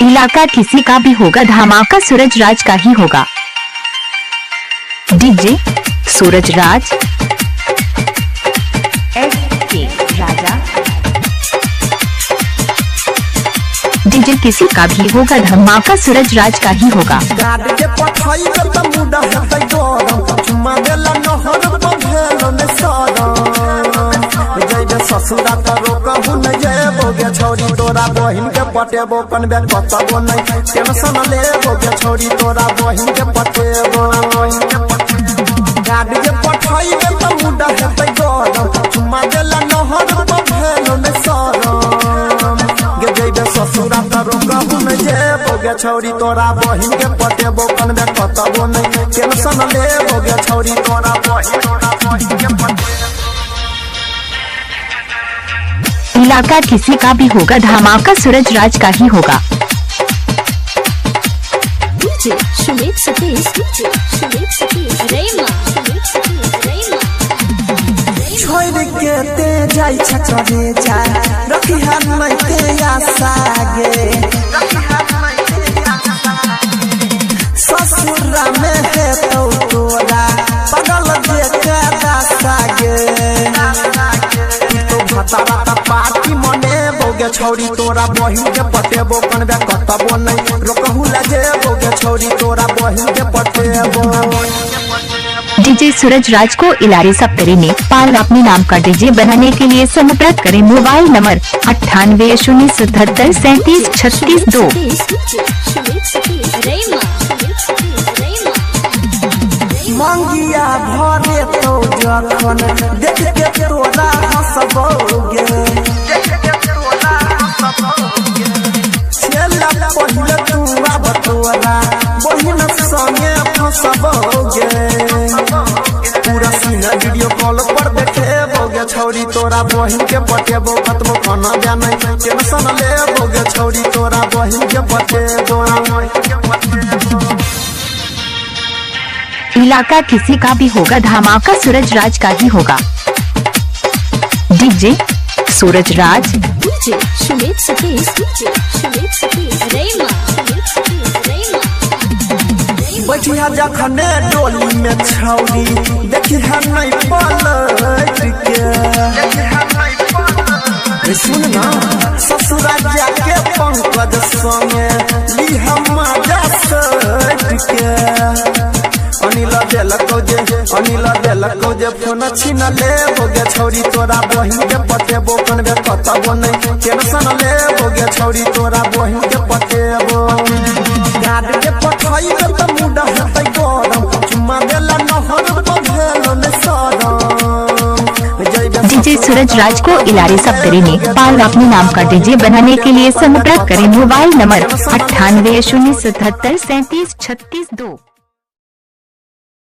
इलाका किसी का भी होगा, धमाका सूरज राज का ही होगा। डीजे सूरज राज SK राजा। डीजे किसी का भी होगा, धमाका सूरज राज का ही होगा। ससुरा करो कहूँ न जेबोगे छोरी तोरा बहिन के पटेबो कनबे कतबो नहीं टेंशन लेबोगे छोरी तोरा बहिन के पटेबो गाड़ी के पठाइबे त मुंडा हेतै गरम चुम्मा देला नहर पर भेलो ने सरम गे जइबे ससुरा करो कहूँ न जेबोगे छोरी तोरा बहिन के पटेबो कनबे कतबो नहीं टेंशन लेबोगे छोरी तोरा बहिन के पटेबो। इलाका किसी का भी होगा, धमाका सूरज राज का ही होगा। डीजे सुमित सतीश रेमा छोड़ के ते जाई छचरे जा रखी हाथ में ते आशा गे ससुरा में है तो तोरा पगल दे के दासा गे तो भतारा पार्टी मने बोगे छोरी तोरा बहिन के पटेबो कनबे कतबो नहीं रोकहु लगे बोगे छोरी तोरा बहिन के पटेबो। डीजे सूरज राज को इलारी सप्तरी नेपाल अपने नाम का डीजे बनाने के लिए संपर्क करें। Mobile number 98 077 37 36 2। मंगिया भरे तो जखन देख के तोरा हंसबोगे छेला पहिले तू अब तोरा बहिन संगे फंसबोगे पूरा सीना वीडियो कॉल पर देखेबोगे छोरी तोरा बहिन के पटेबो कतबो खाना जाने टेंशन लेबोगे छोरी तोरा बहिन के पटेबो। इलाका किसी का भी होगा, धमाका सूरज राज का ही होगा। डीजे सूरज राज डीजे सुमित सतीश रेमा बैठिया जखने डोली में छौरी देखी है नहीं पलट के सुन ना ससुरा जाके पंकज संगे ली हम मजा सट के अनिल देलको जे फोन छीन लेबोगे छोरी तोरा बहिन के पटेबो कनबे कतबो नहीं टेंशन लेबोगे छोरी तोरा बहिन के पटेबो गाड़ी के पठाइबे त मुंडा हेतै गरम चुम्मा देला नहर पर भेलो ने सरम। डीजे सूरज राज को इलारी सप्तरी नेपाल अपने नाम का डीजे बनाने के लिए संपर्क करें। Mobile number 98 077 37 36 2।